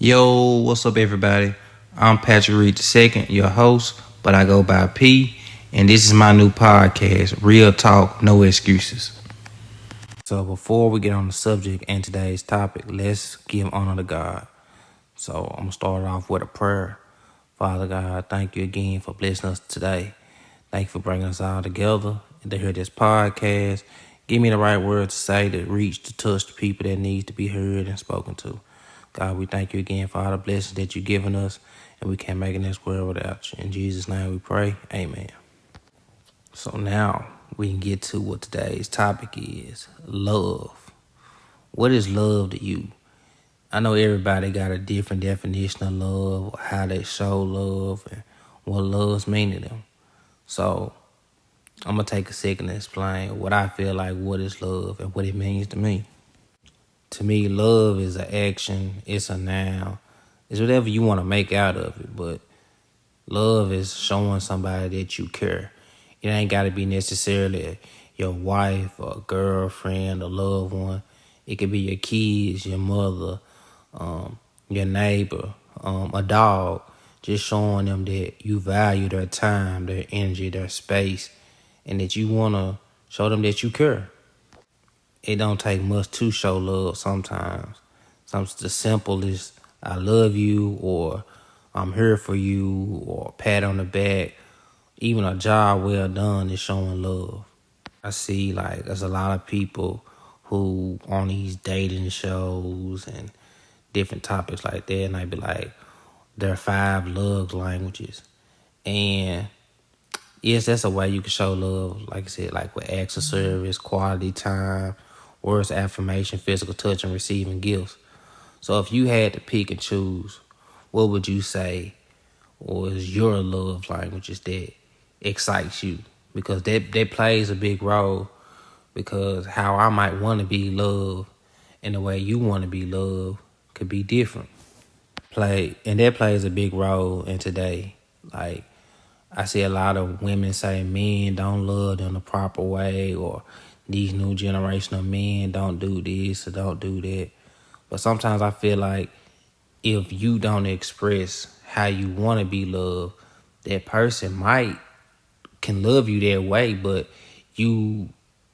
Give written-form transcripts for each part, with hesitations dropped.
Yo, what's up, everybody? I'm Patrick Reed II, your host, but I go by P, and this is my new podcast, Real Talk, No Excuses. So, before we get on the subject and today's topic, let's give honor to God. So, I'm going to start off with a prayer. Father God, thank you again for blessing us today. Thank you for bringing us all together and to hear this podcast. Give me the right words to say to reach, to touch the people that need to be heard and spoken to. God, we thank you again for all the blessings that you've given us, and we can't make it in this world without you. In Jesus' name we pray. Amen. So now we can get to what today's topic is, love. What is love to you? I know everybody got a different definition of love, how they show love, and what love's mean to them. So I'm going to take a second to explain what I feel like what is love and what it means to me. To me, love is an action, it's a noun, it's whatever you want to make out of it, but love is showing somebody that you care. It ain't got to be necessarily your wife or girlfriend or loved one. It could be your kids, your mother, your neighbor, a dog. Just showing them that you value their time, their energy, their space, and that you want to show them that you care. It don't take much to show love sometimes. Sometimes the simple is I love you, or I'm here for you, or a pat on the back. Even a job well done is showing love. I see like there's a lot of people who on these dating shows and different topics like that, and they be like, there are 5 love languages. And yes, that's a way you can show love, like I said, like with acts of service, quality time, words of affirmation, physical touch, and receiving gifts. So if you had to pick and choose, what would you say was your love languages that excites you? Because that plays a big role, because how I might want to be loved and the way you want to be loved could be different. And that plays a big role in today. Like, I see a lot of women say men don't love them the proper way, or these new generation of men don't do this or don't do that. But sometimes I feel like if you don't express how you want to be loved, that person might can love you that way, but the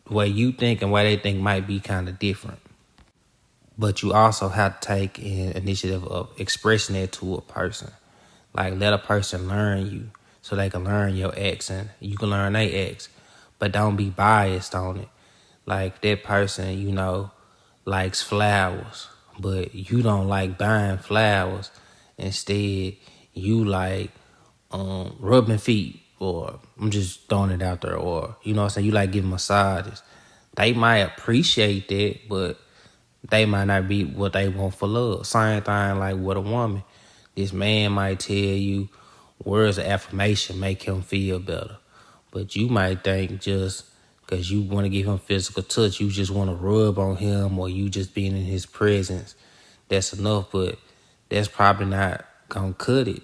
way you think and way they think might be kind of different. But you also have to take an initiative of expressing that to a person. Like, let a person learn you so they can learn your ex and you can learn their ex. But don't be biased on it. Like, that person, likes flowers, but you don't like buying flowers. Instead, you like rubbing feet, or I'm just throwing it out there, or, you like giving massages. They might appreciate that, but they might not be what they want for love. Same thing like with a woman. This man might tell you words of affirmation make him feel better. But you might think just because you want to give him physical touch, you just want to rub on him, or you just being in his presence, that's enough. But that's probably not going to cut it.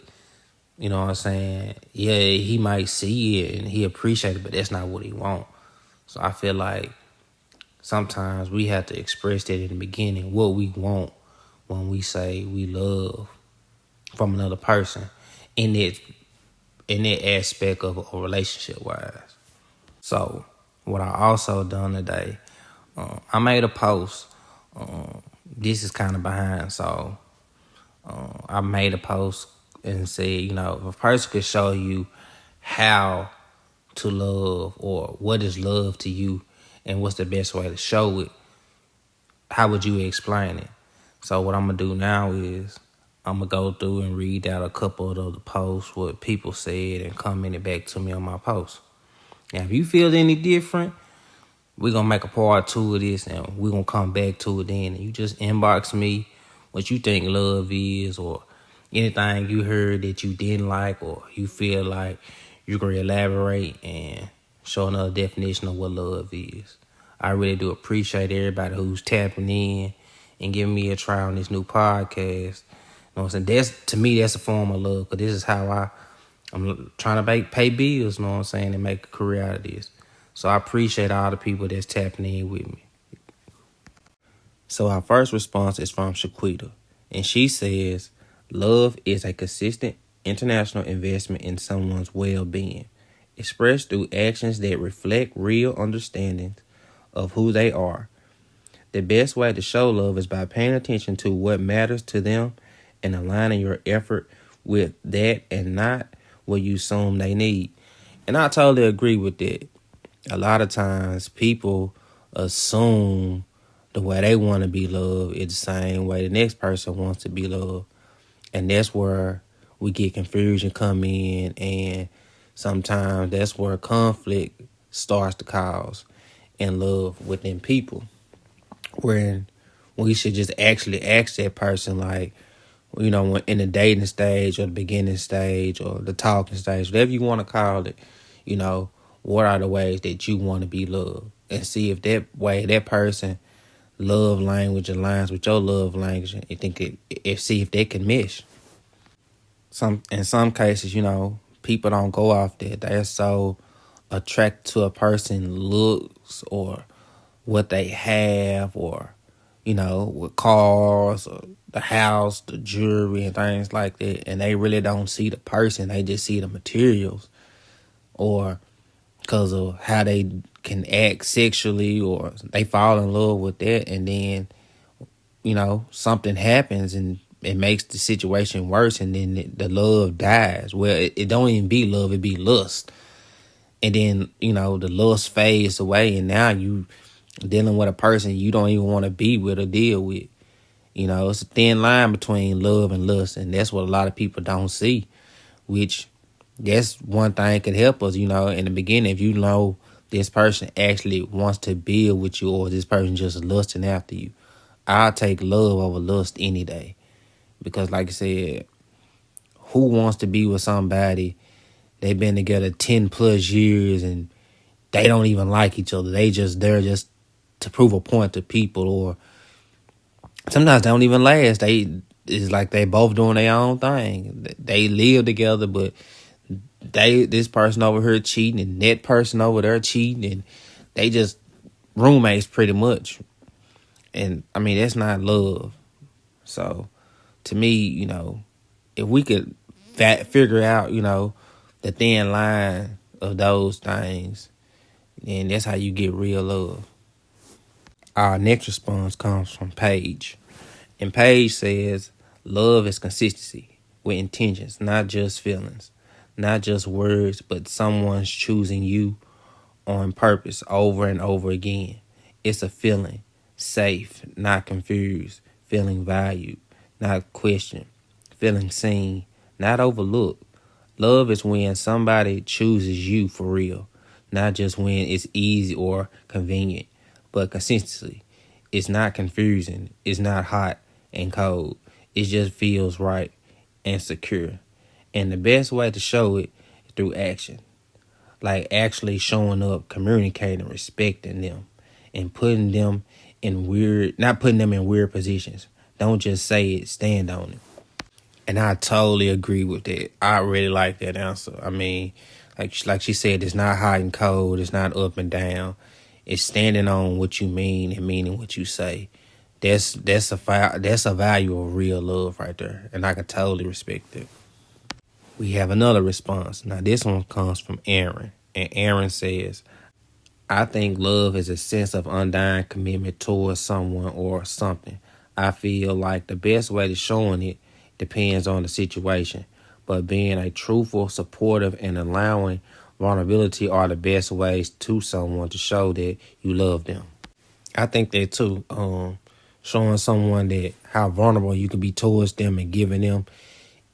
You know what I'm saying? Yeah, he might see it and he appreciate it, but that's not what he want. So I feel like sometimes we have to express that in the beginning, what we want when we say we love from another person in that aspect of a relationship wise. So what I also done today, I made a post. This is kind of behind, so I made a post and said, if a person could show you how to love, or what is love to you and what's the best way to show it, how would you explain it? So what I'm going to do now is I'm going to go through and read out a couple of the posts, what people said, and commented back to me on my post. Now, if you feel any different, we're going to make a part 2 of this, and we're going to come back to it then. And you just inbox me what you think love is, or anything you heard that you didn't like, or you feel like you can elaborate and show another definition of what love is. I really do appreciate everybody who's tapping in and giving me a try on this new podcast. You know what I'm saying? To me, that's a form of love, because this is how I'm trying to pay bills, you know what I'm saying, and make a career out of this. So I appreciate all the people that's tapping in with me. So our first response is from Shaquita, And she says, love is a consistent international investment in someone's well-being, expressed through actions that reflect real understandings of who they are. The best way to show love is by paying attention to what matters to them and aligning your effort with that and not what you assume they need. And I totally agree with that. A lot of times people assume the way they want to be loved is the same way the next person wants to be loved. And that's where we get confusion come in, and sometimes that's where conflict starts to cause in love within people. Where we should just actually ask that person, like, in the dating stage or the beginning stage or the talking stage, whatever you want to call it, what are the ways that you want to be loved? And see if that way that person love language aligns with your love language, and see if they can mesh. In some cases, people don't go off that. They're so attracted to a person's looks or what they have, or with cars or the house, the jewelry and things like that, and they really don't see the person. They just see the materials, or because of how they can act sexually, or they fall in love with that, and then something happens and it makes the situation worse, and then the love dies. Well, it don't even be love, it be lust. And then the lust fades away, and now you dealing with a person you don't even want to be with or deal with. It's a thin line between love and lust, and that's what a lot of people don't see, which that's one thing can help us, in the beginning. If you know this person actually wants to build with you, or this person just lusting after you, I'll take love over lust any day. Because like I said, who wants to be with somebody they've been together 10 plus years and they don't even like each other? They're just to prove a point to people, or sometimes they don't even last. It's like they both doing their own thing. They live together, but this person over here cheating and that person over there cheating, and they just roommates pretty much. And I mean, that's not love. So to me, if we could figure out, the thin line of those things, then that's how you get real love. Our next response comes from Paige. And Paige says, love is consistency with intentions, not just feelings, not just words, but someone's choosing you on purpose over and over again. It's a feeling, safe, not confused, feeling valued, not questioned, feeling seen, not overlooked. Love is when somebody chooses you for real, not just when it's easy or convenient, but consistency. It's not confusing. It's not hot and cold. It just feels right and secure. And the best way to show it is through action. Like actually showing up, communicating, respecting them, and putting them not putting them in weird positions. Don't just say it, stand on it. And I totally agree with that. I really like that answer. I mean, like she said, it's not hot and cold. It's not up and down. It's standing on what you mean and meaning what you say. That's a value of real love right there. And I can totally respect it. We have another response. Now, this one comes from Aaron. And Aaron says, I think love is a sense of undying commitment towards someone or something. I feel like the best way to showing it depends on the situation, but being a truthful, supportive, and allowing vulnerability are the best ways to someone to show that you love them. I think that too. Showing someone that how vulnerable you can be towards them and giving them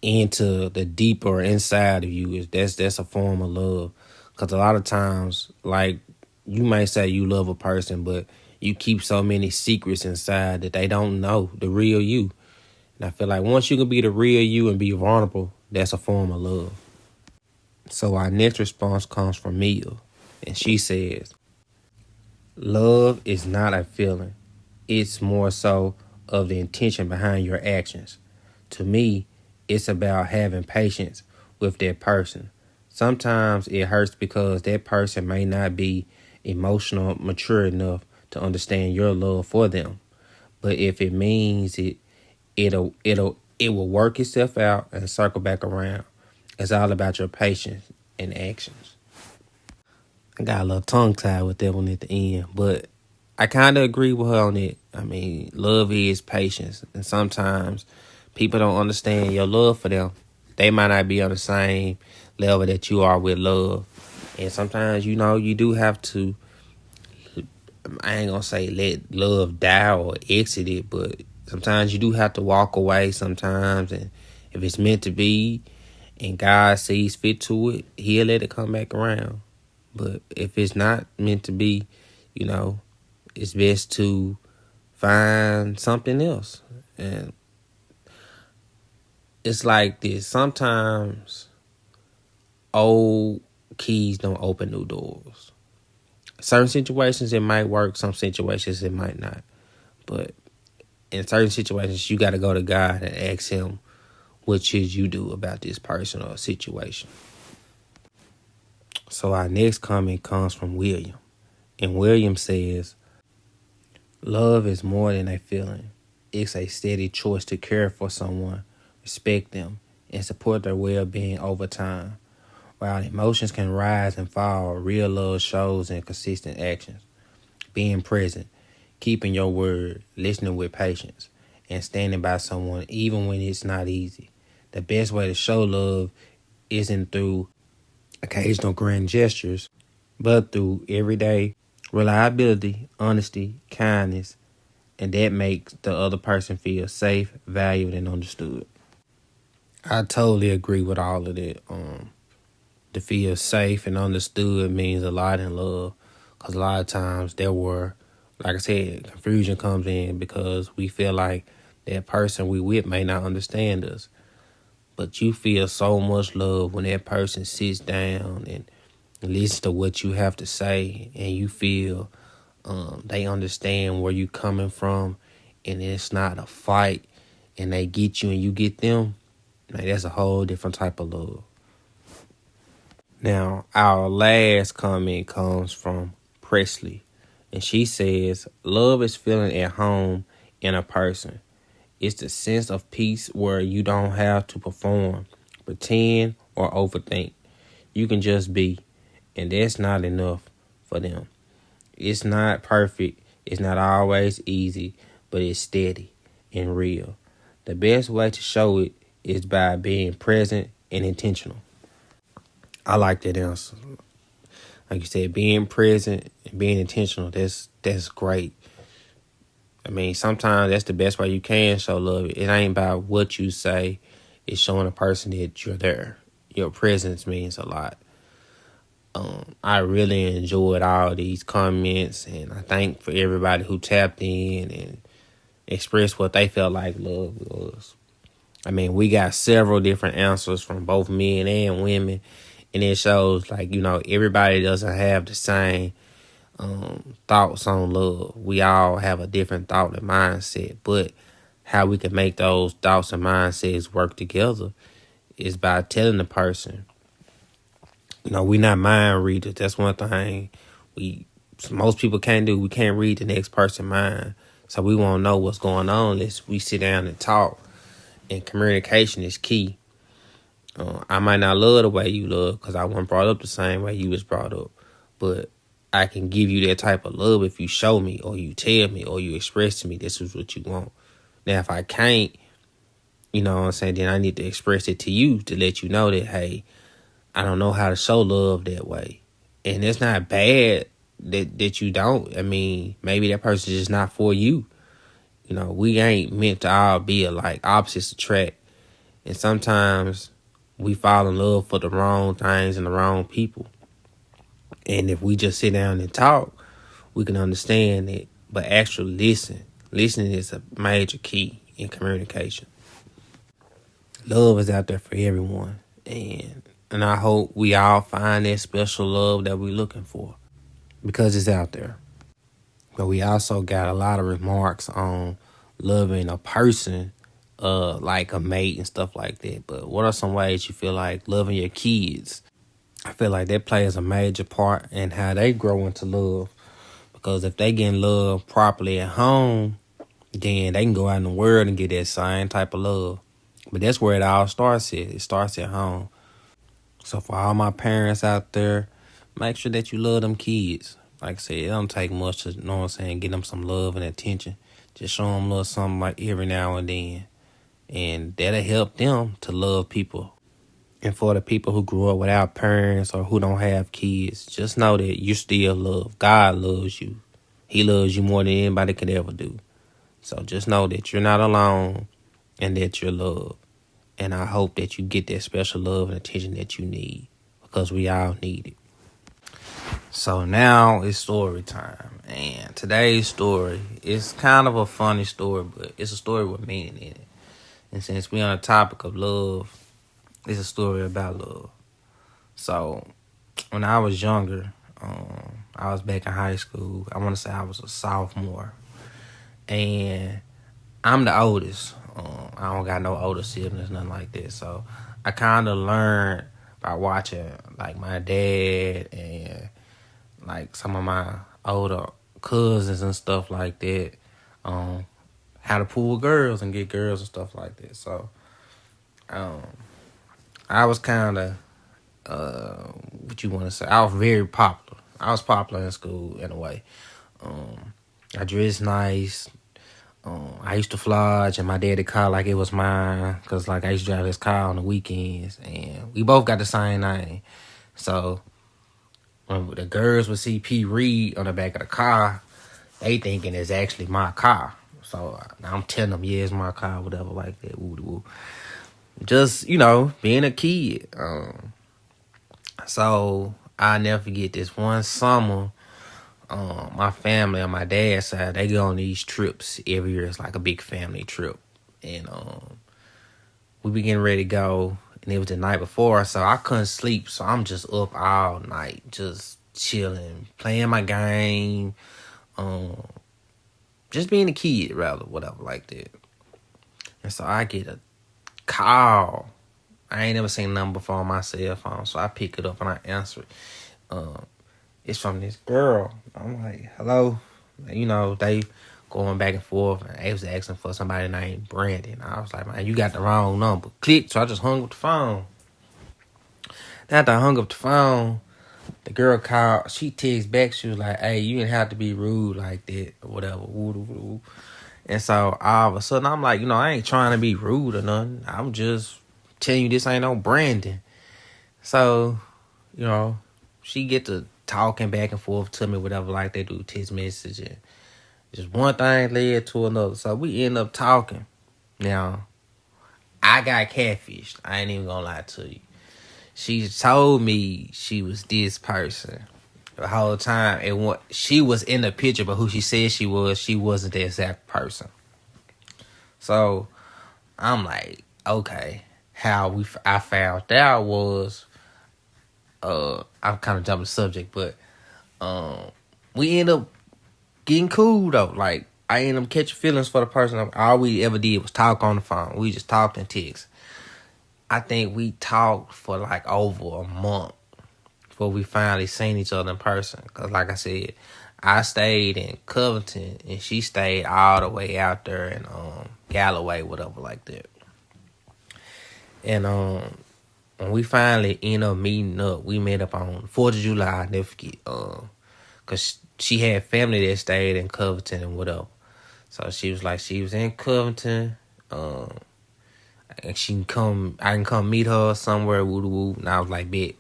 into the deeper inside of you that's a form of love. Because a lot of times, like, you might say you love a person, but you keep so many secrets inside that they don't know the real you. And I feel like once you can be the real you and be vulnerable, that's a form of love. So our next response comes from Mia. And she says, love is not a feeling. It's more so of the intention behind your actions. To me, it's about having patience with that person. Sometimes it hurts because that person may not be emotional mature enough to understand your love for them. But if it means it it will work itself out and circle back around. It's all about your patience and actions. I got a little tongue tied with that one at the end, but I kind of agree with her on it. I mean, love is patience, and sometimes people don't understand your love for them. They might not be on the same level that you are with love, and sometimes you do have to. I ain't gonna say let love die or exit it, but sometimes you do have to walk away sometimes, and if it's meant to be, and God sees fit to it, He'll let it come back around. But if it's not meant to be, it's best to find something else. And it's like this. Sometimes old keys don't open new doors. Certain situations it might work, some situations it might not. But in certain situations, you got to go to God and ask Him, what should you do about this person or situation? So our next comment comes from William. And William says, love is more than a feeling. It's a steady choice to care for someone, respect them, and support their well-being over time. While emotions can rise and fall, real love shows in consistent actions. Being present, keeping your word, listening with patience, and standing by someone even when it's not easy. The best way to show love isn't through occasional grand gestures, but through everyday reliability, honesty, kindness, and that makes the other person feel safe, valued, and understood. I totally agree with all of that. To feel safe and understood means a lot in love, because a lot of times like I said, confusion comes in because we feel like that person we with may not understand us. But you feel so much love when that person sits down and listens to what you have to say, and you feel they understand where you coming from, and it's not a fight, and they get you and you get them. Like, that's a whole different type of love. Now, our last comment comes from Presley, and she says, love is feeling at home in a person. It's the sense of peace where you don't have to perform, pretend, or overthink. You can just be, and that's not enough for them. It's not perfect. It's not always easy, but it's steady and real. The best way to show it is by being present and intentional. I like that answer. Like you said, being present and being intentional, that's great. I mean, sometimes that's the best way you can show love. It ain't about what you say. It's showing a person that you're there. Your presence means a lot. I really enjoyed all these comments, and I thank for everybody who tapped in and expressed what they felt like love was. I mean, we got several different answers from both men and women, and it shows like, everybody doesn't have the same thoughts on love. We all have a different thought and mindset, but how we can make those thoughts and mindsets work together is by telling the person. We're not mind readers. That's one thing most people can't do. We can't read the next person's mind, so we won't know what's going on unless we sit down and talk. And communication is key. I might not love the way you love because I wasn't brought up the same way you was brought up, but I can give you that type of love if you show me or you tell me or you express to me this is what you want. Now, if I can't, then I need to express it to you to let you know that, hey, I don't know how to show love that way. And it's not bad that you don't. I mean, maybe that person's just not for you. We ain't meant to all be like opposites attract. And sometimes we fall in love for the wrong things and the wrong people. And if we just sit down and talk, we can understand it. But actually listen. Listening is a major key in communication. Love is out there for everyone. And I hope we all find that special love that we're looking for, because it's out there. But we also got a lot of remarks on loving a person, like a mate and stuff like that. But what are some ways you feel like loving your kids? I feel like that plays a major part in how they grow into love. Because if they getting love properly at home, then they can go out in the world and get that same type of love. But that's where it all starts at. It starts at home. So for all my parents out there, make sure that you love them kids. Like I said, it don't take much to, you know what I'm saying, get them some love and attention. Just show them a little something like every now and then. And that'll help them to love people. And for the people who grew up without parents or who don't have kids, just know that you still love. God loves you. He loves you more than anybody could ever do. So just know that you're not alone and that you're loved. And I hope that you get that special love and attention that you need, because we all need it. So now it's story time. And today's story is kind of a funny story, but it's a story with meaning in it. And since we're on the topic of love, it's a story about love. So when I was younger, I was back in high school. I want to say I was a sophomore. And I'm the oldest. I don't got no older siblings, nothing like that. So I kind of learned by watching like my dad and like some of my older cousins and stuff like that, how to pull girls and get girls and stuff like that. So I was kind of, what you want to say, I was very popular. I was popular in school in a way. I dressed nice. I used to flodge in my daddy's car like it was mine, because like I used to drive his car on the weekends, and we both got the same name. So when the girls would see P. Reed on the back of the car, they thinking it's actually my car. So I'm telling them, yeah, it's my car, whatever, like that. Woo-woo. Just, being a kid. So I never forget this one summer. My family on my dad's side, they go on these trips every year. It's like a big family trip. And we be getting ready to go. And it was the night before, so I couldn't sleep. So I'm just up all night, just chilling, playing my game. Just being a kid, rather, whatever, like that. And so I get a call. I ain't never seen nothing before on my cell phone. So I pick it up and I answer it. It's from this girl. I'm like, hello. They going back and forth. And they was asking for somebody named Brandon. I was like, man, you got the wrong number. Click. So I just hung up the phone. After I hung up the phone, the girl called. She texted back. She was like, hey, you didn't have to be rude like that or whatever. And so all of a sudden, I'm like, I ain't trying to be rude or nothing. I'm just telling you this ain't no Brandon. So, she get to talking back and forth to me, whatever, like they do, text message, and just one thing led to another. So we end up talking. Now, I got catfished. I ain't even gonna lie to you. She told me she was this person the whole time, and she was in the picture, but who she said she wasn't the exact person. So I'm like, okay. I found out was, I'm kind of jumping the subject, but we end up getting cool though. Like I ended up catching feelings for the person. All we ever did was talk on the phone. We just talked and text. I think we talked for like over a month before we finally seen each other in person. Cause like I said, I stayed in Covington and she stayed all the way out there in Galloway, whatever, like that. And when we finally end up meeting up, we met up on 4th of July. I never forget. Cause she had family that stayed in Covington and whatever. So she was like, she was in Covington. And I can come meet her somewhere, woo-woo. And I was like, bet,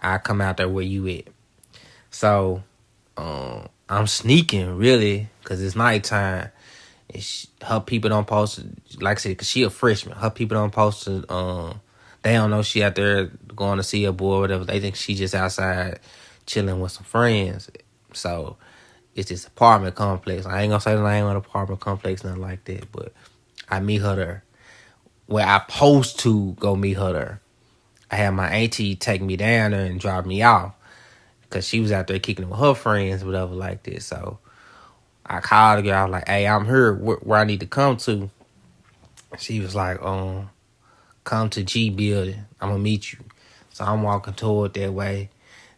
I'll come out there where you at. So, I'm sneaking, really, because it's nighttime. And her people don't post, like I said, because she a freshman. Her people don't post, they don't know she out there going to see her boy or whatever. They think she just outside chilling with some friends. So, it's this apartment complex. I ain't going to say the name of the apartment complex, nothing like that, but I meet her there. Where I supposed to go meet her there. I had my auntie take me down there and drop me off. Because she was out there kicking it with her friends, whatever, like this. So I called the girl. I was like, hey, I'm here. Where I need to come to? She was like, come to G building. I'm going to meet you. So I'm walking toward that way.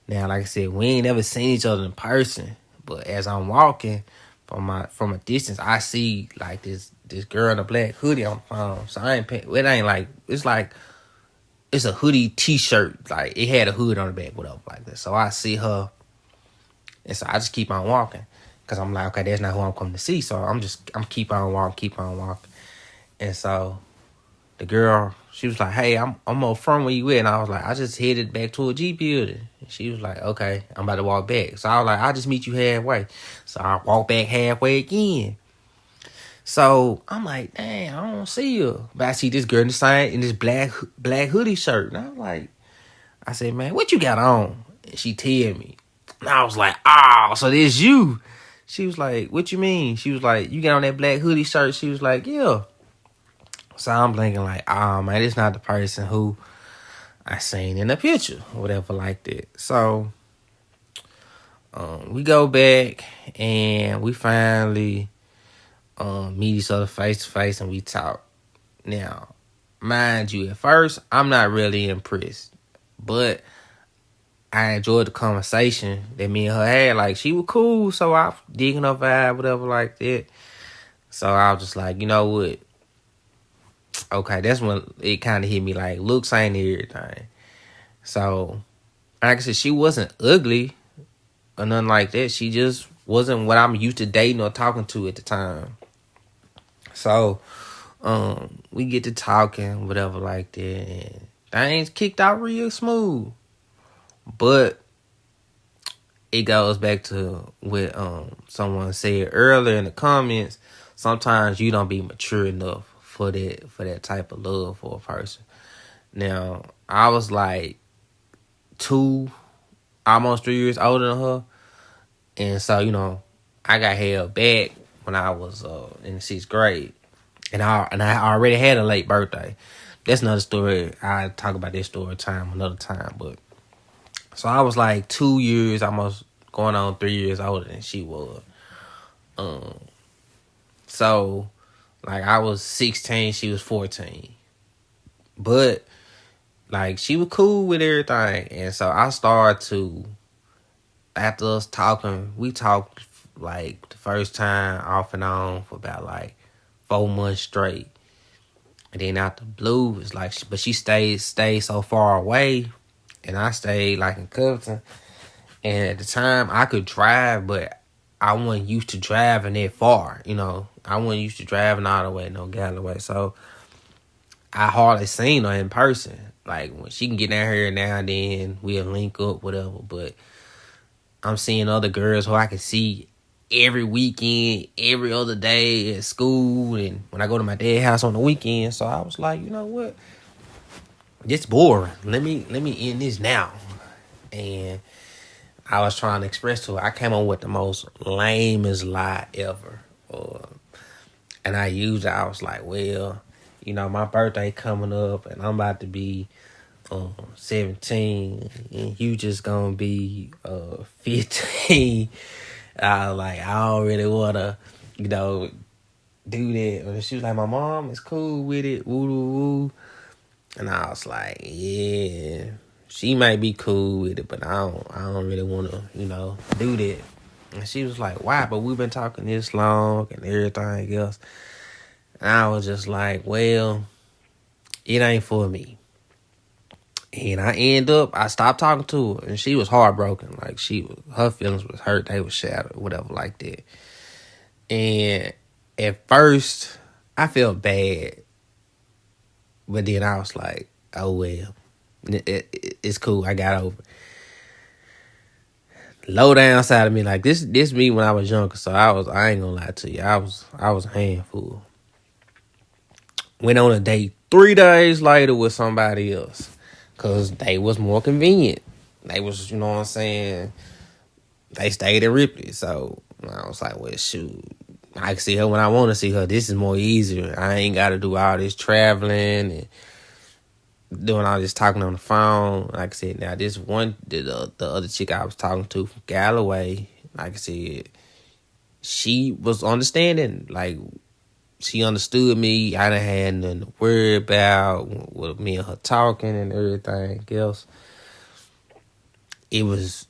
Now, like I said, we ain't never seen each other in person. But as I'm walking, from a distance, I see like this girl in a black hoodie on the phone. So I ain't paying. It ain't like it's a hoodie T-shirt. Like it had a hood on the back, whatever like that. So I see her, and so I just keep on walking because I'm like, okay, that's not who I'm coming to see. So I'm keep on walking, and so the girl, she was like, hey, I'm more from where you at. And I was like, I just headed back to a G building. And she was like, okay, I'm about to walk back. So I was like, I'll just meet you halfway. So I walk back halfway again. So I'm like, dang, I don't see her. But I see this girl in this black hoodie shirt. And I was like, I said, man, what you got on? And she tell me. And I was like, oh, so this you. She was like, what you mean? She was like, you got on that black hoodie shirt? She was like, yeah. So I'm thinking like, oh man, it's not the person who I seen in the picture or whatever like that. So we go back and we finally meet each other face to face and we talk. Now, mind you, at first, I'm not really impressed. But I enjoyed the conversation that me and her had. Like, she was cool, so I was digging her vibe, whatever like that. So I was just like, you know what? Okay, that's when it kind of hit me like, looks ain't everything. So, like I said, she wasn't ugly or nothing like that. She just wasn't what I'm used to dating or talking to at the time. So, we get to talking, whatever like that, and things kicked out real smooth. But it goes back to what someone said earlier in the comments. Sometimes you don't be mature enough for that type of love for a person. Now, I was like 2, almost 3 years older than her. And so, you know, I got held back when I was in the 6th grade. And I already had a late birthday. That's another story. I talk about this story another time. But so I was like 2 years, almost going on 3 years older than she was. So like I was 16, she was 14. But like she was cool with everything. And so I started to, after us talking, we talked like the first time off and on for about like 4 months straight. And then out the blue, it's like, but she stayed so far away, and I stayed like in Covington. And at the time, I could drive, but I wasn't used to driving that far. You know, I wasn't used to driving all the way, no Galloway. So I hardly seen her in person. Like when she can get down here now and then, we'll link up, whatever. But I'm seeing other girls who I can see every weekend, every other day at school, and when I go to my dad's house on the weekend. So I was like, you know what? It's boring. Let me end this now. And I was trying to express to her, I came on with the most lamest lie ever. And I was like, well, you know, my birthday coming up, and I'm about to be 17, and you just gonna be 15. I was like, I don't really want to, you know, do that. And she was like, my mom is cool with it, woo woo woo. And I was like, yeah, she might be cool with it, but I don't really want to, you know, do that. And she was like, why? But we've been talking this long and everything else. And I was just like, well, it ain't for me. And I stopped talking to her, and she was heartbroken. Like her feelings was hurt, they was shattered, whatever like that. And at first, I felt bad, but then I was like, oh well, it's cool. I got over it. Low down side of me, like this me when I was younger. So I ain't gonna lie to you, I was a handful. Went on a date 3 days later with somebody else. Because they was more convenient. They was, you know what I'm saying, they stayed at Ripley. So I was like, well, shoot, I can see her when I want to see her. This is more easier. I ain't got to do all this traveling and doing all this talking on the phone. Like I said, now this one, the other chick I was talking to from Galloway, like I said, she was understanding. Like, she understood me. I done had nothing to worry about with me and her talking and everything else. It was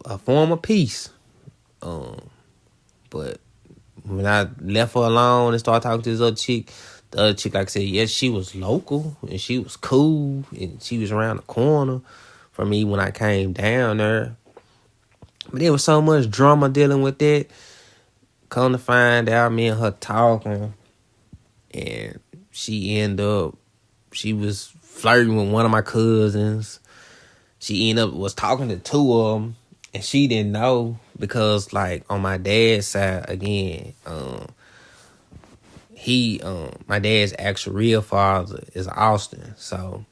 a form of peace. But But when I left her alone and started talking to this other chick, the other chick, like I said, yes, she was local and she was cool and she was around the corner from me when I came down there. But there was so much drama dealing with that. Come to find out, me and her talking, and she was flirting with one of my cousins. She ended up was talking to two of them, and she didn't know because, like, on my dad's side, again, my dad's actual real father is Austin. So,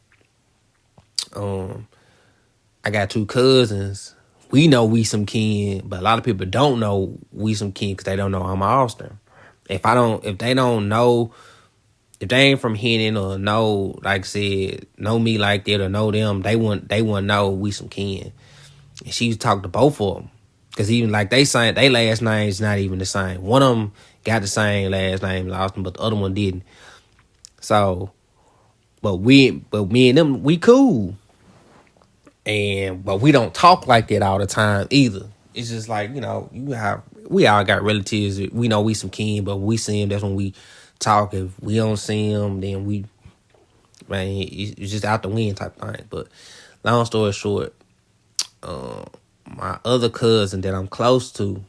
I got two cousins. We know we some kin, but a lot of people don't know we some kin because they don't know I'm Austin. If they don't know, if they ain't from Henning or know, like I said, know me like that or know them, they wouldn't know we some kin. And she talked to both of them. Because even like they last name's not even the same. One of them got the same last name as Austin, but the other one didn't. So, but me and them, we cool. But we don't talk like that all the time either. It's just like, we all got relatives. We know we some kin, but when we see them, that's when we talk. If we don't see them, then it's just out the wind type thing. But long story short, my other cousin that I'm close to,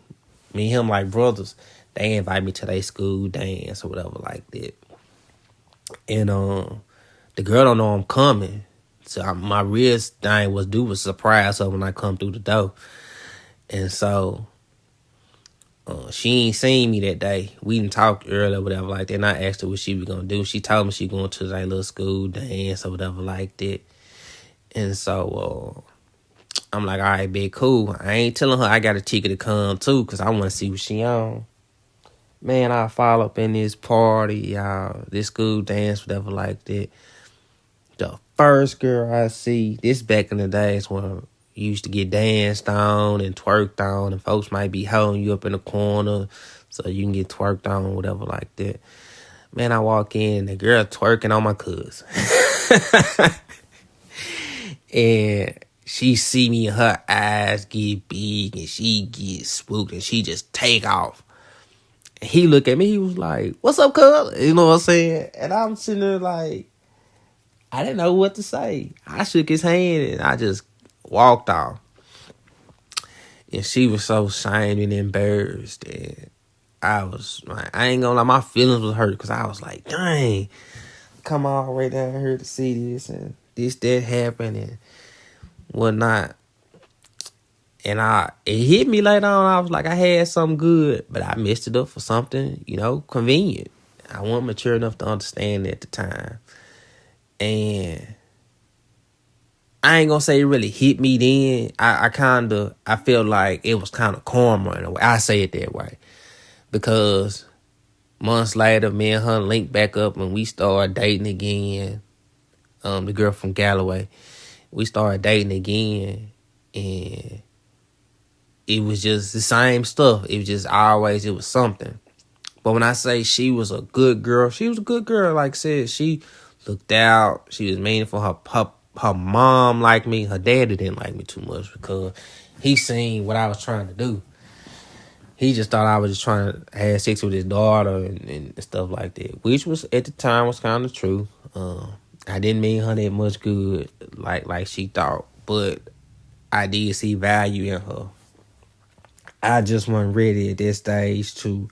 me and him like brothers, they invite me to their school dance or whatever like that. And the girl don't know I'm coming. So my real thing was surprise her when I come through the door. And so she ain't seen me that day. We didn't talk earlier or whatever like that. And I asked her what she was going to do. She told me she going to that little school dance or whatever like that. And so I'm like, all right, big cool. I ain't telling her I got a ticket to come too because I want to see what she on. Man, I follow up in this party, y'all. This school dance, whatever like that. The first girl I see, this back in the days when you used to get danced on and twerked on, and folks might be holding you up in the corner so you can get twerked on, whatever like that. Man, I walk in, the girl twerking on my cousin. And she see me and her eyes get big and she get spooked and she just take off. And he look at me, he was like, "What's up, cuz?" You know what I'm saying? And I'm sitting there like, I didn't know what to say. I shook his hand and I just walked off. And she was so ashamed and embarrassed. And I was like, I ain't gonna lie, my feelings was hurt because I was like, dang, come all the way down here to see this and this, that happened and whatnot. And it hit me later on. I was like, I had something good, but I messed it up for something, convenient. I wasn't mature enough to understand it at the time. And I ain't gonna say it really hit me then. I feel like it was kind of karma in a way. I say it that way. Because months later, me and her linked back up and we started dating again. The girl from Galloway. We started dating again. And it was just the same stuff. It was just always, it was something. But when I say she was a good girl, she was a good girl. Like I said, she looked out. She was meaningful. Her mom liked me. Her daddy didn't like me too much because he seen what I was trying to do. He just thought I was just trying to have sex with his daughter and stuff like that, which was at the time was kind of true. I didn't mean her that much good like she thought, but I did see value in her. I just wasn't ready at this stage to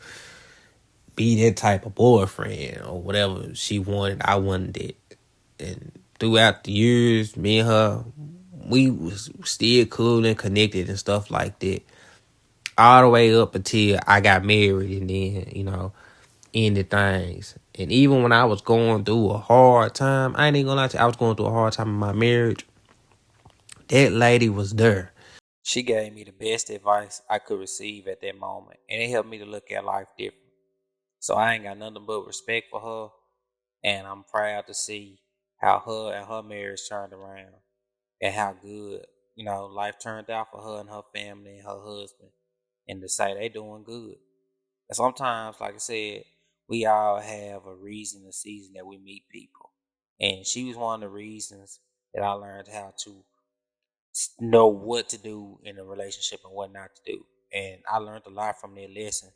be that type of boyfriend or whatever she wanted. I wanted it. And throughout the years, me and her, we was still cool and connected and stuff like that. All the way up until I got married and then, ended things. And even when I was going through a hard time, I ain't even gonna lie to you, I was going through a hard time in my marriage. That lady was there. She gave me the best advice I could receive at that moment. And it helped me to look at life different. So I ain't got nothing but respect for her. And I'm proud to see how her and her marriage turned around. And how good, life turned out for her and her family and her husband. And to say they doing good. And sometimes, like I said, we all have a reason, a season that we meet people. And she was one of the reasons that I learned how to know what to do in a relationship and what not to do. And I learned a lot from that lesson.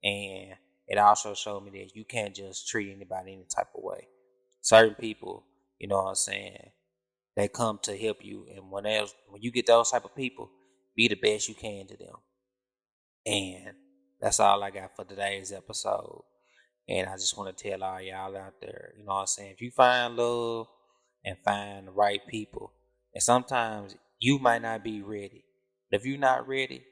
And it also showed me that you can't just treat anybody any type of way. Certain people, you know what I'm saying, they come to help you, and when you get those type of people, be the best you can to them. And that's all I got for today's episode. And I just want to tell all y'all out there, you know what I'm saying, if you find love and find the right people, and sometimes you might not be ready. But if you're not ready,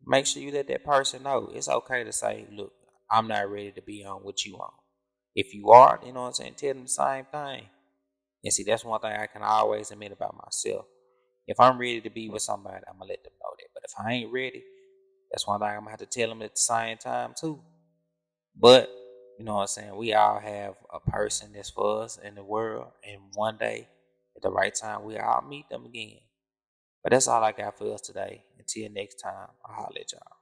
make sure you let that person know. It's okay to say, look, I'm not ready to be on what you on. If you are, you know what I'm saying, tell them the same thing. And see, that's one thing I can always admit about myself. If I'm ready to be with somebody, I'm gonna let them know that. But if I ain't ready, that's one thing I'm gonna have to tell them at the same time too. But you know what I'm saying, we all have a person that's for us in the world, and one day at the right time we all meet them again. But that's all I got for us today. Until next time, I'll holler at y'all.